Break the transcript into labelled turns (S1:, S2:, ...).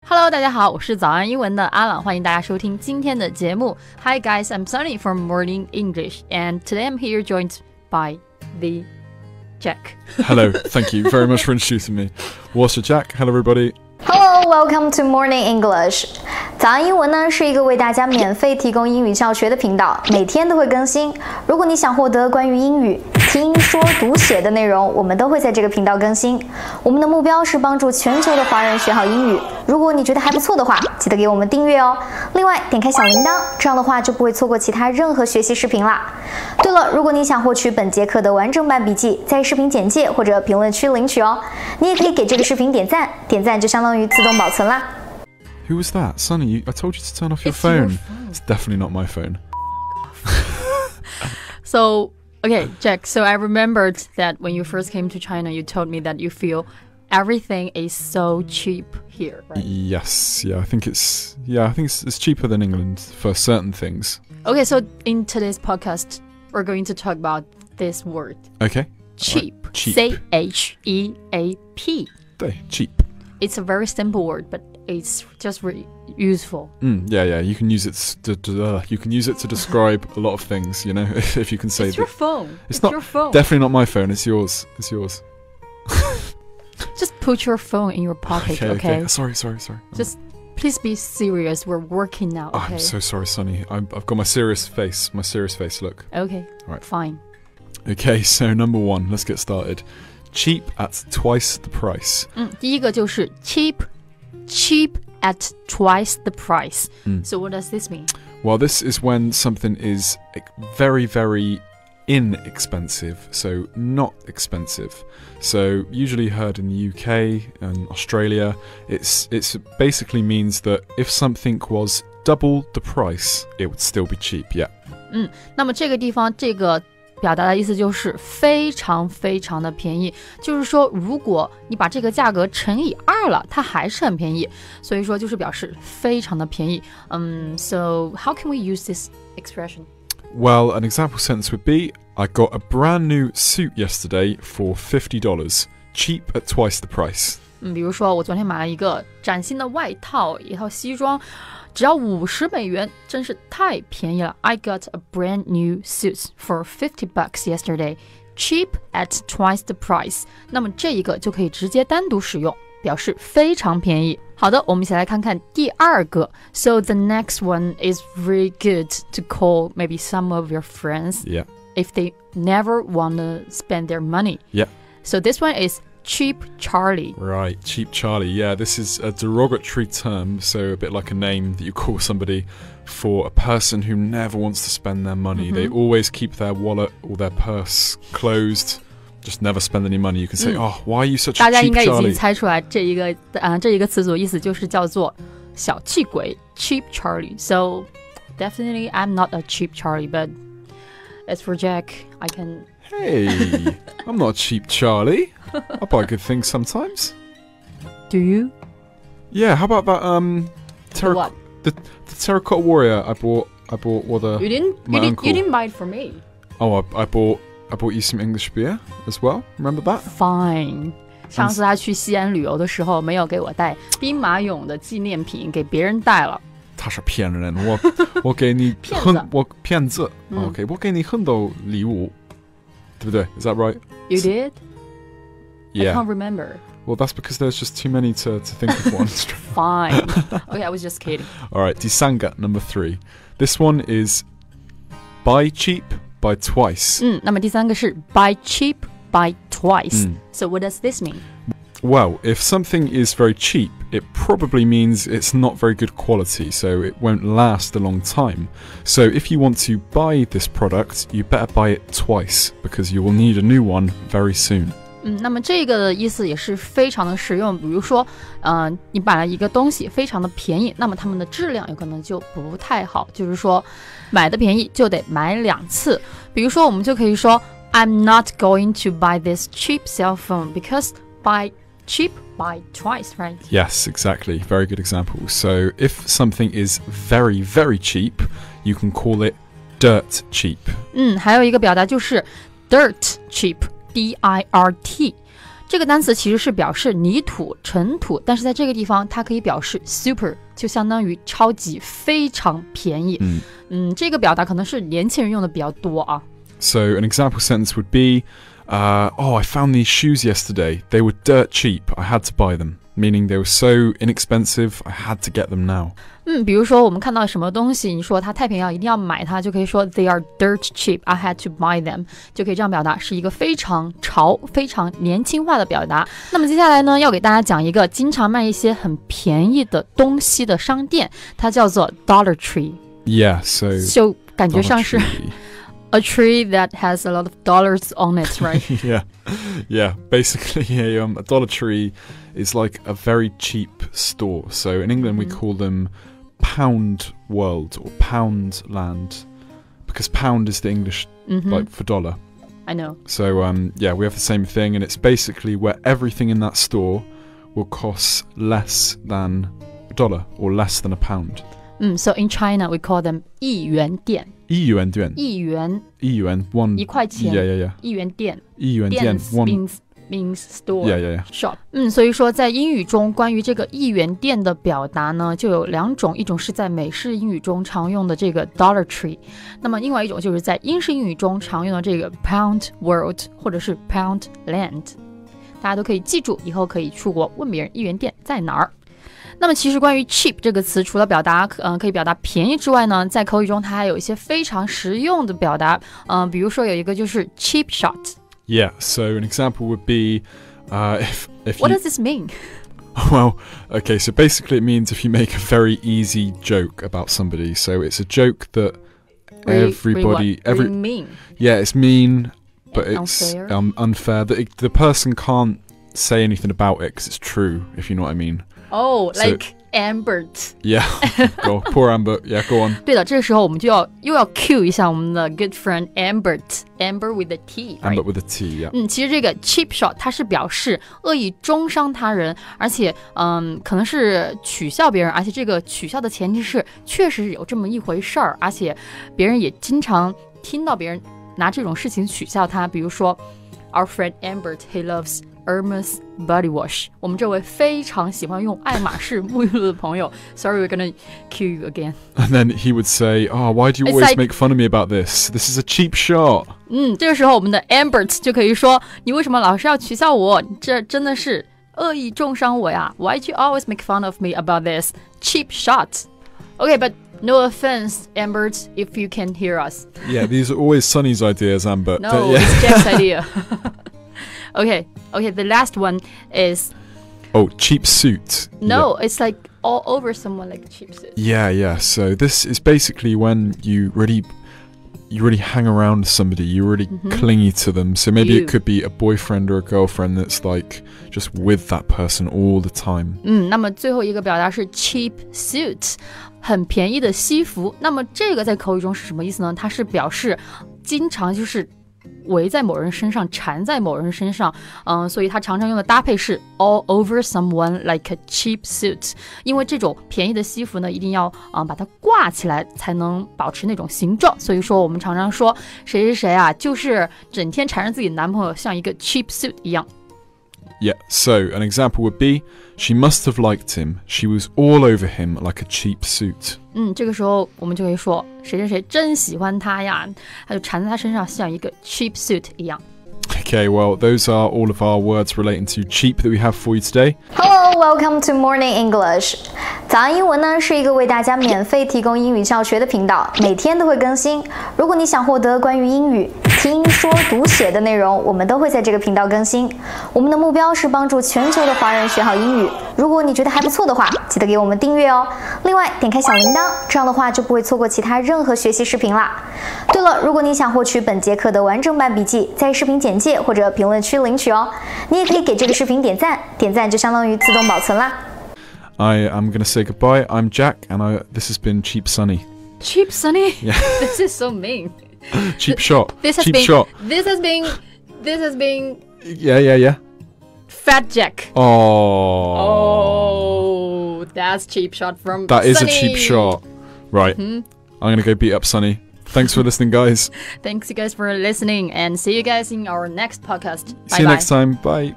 S1: Hello， 大家好，我是早安英文的阿朗，欢迎大家收听今天的节目。Hi guys, I'm Sunny from Morning English, and today I'm here joined by the Jack.
S2: Hello, thank you very much for introducing me. What's Jack? Hello, everybody.
S3: Hello, welcome to Morning English. 早安英文呢是一个为大家免费提供英语教学的频道，每天都会更新。如果你想获得关于英语听说读写的内容，我们都会在这个频道更新。我们的目标是帮助全球的华人学好英语。如果你觉得还不错的话，记得给我们订阅哦。另外，点开小铃铛，这样的话就不会错过其他任何学习视频啦。对了，如果你想获取本节课的完整版笔记，在视频简介或者评论区领取哦。你也可以给这个视频点赞，点赞就相当于自动保存啦。
S2: Who was that? Sunny, I told you to turn off your phone. It's definitely not my phone.
S1: So, okay, Jack, so I remembered that when you first came to China, you told me that you feel everything is so cheap here, right?
S2: Yes, I think it's cheaper than England for certain things.
S1: Okay, so in today's podcast, we're going to talk about this word.
S2: Okay.
S1: Cheap.
S2: Right. Cheap.
S1: C-H-E-A-P.
S2: Cheap.
S1: It's a very simple word, but it's just really useful.
S2: Yeah. You can use it to describe a lot of things. You know, if you can say
S1: it's your phone.
S2: It's not
S1: your phone.
S2: Definitely not my phone. It's yours. It's yours.
S1: Just put your phone in your pocket, okay?
S2: Sorry.
S1: Just please be serious. We're working now. Okay?
S2: I'm so sorry, Sunny. I've got my serious face. Look.
S1: Okay.
S2: All right.
S1: Fine.
S2: Okay, so number one, let's get started. Cheap at twice the price.
S1: 第一个就是 cheap at twice the price. So what does this mean?
S2: Well, this is when something is very, very inexpensive, so not expensive. So usually heard in the UK and Australia, it's basically means that if something was double the price, it would still be cheap, yeah.
S1: 那么这个地方这个表达的意思就是非常非常的便宜，就是说如果你把这个价格乘以2了，它还是很便宜，所以说就是表示非常的便宜。So how can we use this expression?
S2: Well, an example sentence would be, I got a brand new suit yesterday for $50, cheap at twice the price.
S1: 比如说我昨天买了一个崭新的外套，一套西装，只要$50，真是太便宜了。I got a brand new suit for $50 yesterday, cheap at twice the price. 那么这一个就可以直接单独使用，表示非常便宜。好的，我们一起来看看第二个。So the next one is really good to call maybe some of your friends.
S2: Yeah.
S1: If they never want to spend their money.
S2: Yeah.
S1: So this one is Cheap Charlie.
S2: Right, Cheap Charlie. Yeah, this is a derogatory term, so a bit like a name that you call somebody for a person who never wants to spend their money. They always keep their wallet or their purse closed, just never spend any money. You can say, oh, why are you such a cheap Charlie?
S1: 大家应该已经猜出来这一个词组意思就是叫做小气鬼 Cheap Charlie. So definitely I'm not a cheap Charlie, but as for Jack, I can...
S2: Hey, I'm not a cheap Charlie. I buy good things sometimes.
S1: Do you?
S2: Yeah, how about that
S1: What?
S2: The terracotta warrior I bought with
S1: You didn't buy it for me.
S2: Oh, I bought you some English beer as well. Remember that?
S1: Fine. 上次他去西安旅游的时候没有给我带兵马俑的纪念品，给别人带了。
S2: 他是骗人，我给你骗子。OK， 我给你很多礼物，对不对？ Is that right?
S1: You did?
S2: Yeah.
S1: I can't remember.
S2: Well, that's because there's just too many to think of one.
S1: Fine. Okay, I was just kidding.
S2: All right, 第三个 number 3. This one is buy cheap, buy twice.
S1: 那么第三个是 buy cheap, buy twice. So what does this mean?
S2: Well, if something is very cheap, it probably means it's not very good quality, so it won't last a long time. So if you want to buy this product, you better buy it twice, because you will need a new one very soon.
S1: 那么这个的意思也是非常的实用。比如说，你买了一个东西非常的便宜，那么它们的质量有可能就不太好。就是说，买的便宜就得买2次。比如说，我们就可以说 I'm not going to buy this cheap cell phone because buy cheap, buy twice, right?
S2: Yes, exactly. Very good example. So if something is very, very cheap, you can call it dirt cheap.
S1: 还有一个表达就是 dirt cheap, D-I-R-T. 这个单词其实是表示泥土、尘土，但是在这个地方它可以表示 super， 就相当于超级、非常便宜。这个表达可能是年轻人用的比较多啊。
S2: So an example sentence would be, I found these shoes yesterday. They were dirt cheap. I had to buy them. Meaning they were so inexpensive, I had to get them now.
S1: 比如说我们看到什么东西，你说它太便宜了，一定要买它，就可以说 They are dirt cheap. I had to buy them. 就可以这样表达，是一个非常潮、非常年轻化的表达。那么接下来呢，要给大家讲一个经常卖一些很便宜的东西的商店，它叫做 Dollar Tree.
S2: Yeah, so
S1: 就感觉像是a tree that has a lot of dollars on it, right?
S2: Yeah. Basically, a Dollar Tree is like a very cheap store. So in England, we call them Pound World or Pound Land, because pound is the English like for dollar.
S1: I know.
S2: So we have the same thing, and it's basically where everything in that store will cost less than $1 or less than a pound.
S1: So in China, we call them 一元店。
S2: 一元店。
S1: 一元。
S2: 1
S1: 1块钱。
S2: Yeah.
S1: 一元店。
S2: 一元店。
S1: means store.
S2: Yeah.
S1: Shop. 所以说在英语中关于这个一元店的表达呢，就有2种，一种是在美式英语中常用的这个 Dollar Tree， 那么另外一种就是在英式英语中常用的这个 Pound World 或者是 Pound Land。大家都可以记住，以后可以出国问别人一元店在哪儿。那么其实关于 cheap 这个词，除了表达可以表达便宜之外呢，在口语中它还有一些非常实用的表达，比如说有一个就是 cheap shot。Yeah,
S2: so an example would be if
S1: What does this mean?
S2: Well, okay, so basically it means if you make a very easy joke about somebody. So it's a joke that everybody
S1: really mean.
S2: Yeah, it's mean, but it's
S1: unfair.
S2: The person can't say anything about it because it's true, if you know what I mean.
S1: Oh, like Ambert.
S2: Yeah, poor Amber. Yeah, go on.
S1: 对的，这个时候我们就又要 cue 一下我们的 good friend Ambert。Amber with a T.
S2: Amber with a T, yeah.
S1: 其实这个 cheap shot 它是表示恶意中伤他人，而且可能是取笑别人，而且这个取笑的前提是确实有这么一回事儿，而且别人也经常听到别人拿这种事情取笑他，比如说 Our friend Ambert, he loves Hermes body wash. 我们这位非常喜欢用爱马仕沐浴露的朋友 Sorry, we're gonna cue you again.
S2: And then he would say, why do you always make fun of me about this? This is a cheap shot.
S1: 这个时候我们的 Ambert 就可以说，你为什么老是要取笑我？这真的是恶意重伤我呀。Why do you always make fun of me about this cheap shot? Okay, but no offense, Ambert, if you can hear us.
S2: Yeah, these are always Sonny's ideas, Ambert.
S1: No, it's Jack's idea. Okay, the last one is...
S2: cheap suit.
S1: No, it's like all over someone like a cheap suit.
S2: Yeah. So this is basically when you really hang around with somebody, you're really clingy to them. So maybe it could be a boyfriend or a girlfriend that's like just with that person all the time.
S1: 那么最后一个表达是 cheap suit， 很便宜的西服。那么这个在口语中是什么意思呢？它是表示经常就是围在某人身上，缠在某人身上，所以它常常用的搭配是 all over someone like a cheap suit， 因为这种便宜的西服呢，一定要把它挂起来才能保持那种形状，所以说我们常常说谁谁谁啊，就是整天缠着自己的男朋友，像一个 cheap suit 一样。
S2: Yeah, so an example would be, she must have liked him. She was all over him like a cheap suit.
S1: 这个时候我们就可以说谁谁谁真喜欢他呀，他就缠在他身上像一个 cheap suit 一样。
S2: Okay, well, those are all of our words relating to cheap that we have for you today.
S3: Hello, welcome to Morning English. 早安英文呢是一个为大家免费提供英语教学的频道，每天都会更新。如果你想获得关于英语听说读写的内容，我们都会在这个频道更新。我们的目标是帮助全球的华人学好英语。如果你觉得还不错的话，记得给我们订阅哦。另外，点开小铃铛，这样的话就不会错过其他任何学习视频啦。对了，如果你想获取本节课的完整版笔记，在视频简介或者评论区领取哦。你也可以给这个视频点赞，点赞就相当于自动保存啦。
S2: I am going to say goodbye. I'm Jack, and this has been Cheap Sunny.
S1: Cheap Sunny?
S2: Yeah.
S1: This is so mean.
S2: Cheap shot.
S1: This has been.
S2: Yeah.
S1: Fat Jack.
S2: Oh,
S1: that's cheap shot from
S2: That
S1: Sunny.
S2: is a cheap shot. Right. I'm going to go beat up Sunny. Thanks for listening, guys.
S1: Thanks you guys for listening, and see you guys in our next podcast. Bye.
S2: See you next time. Bye.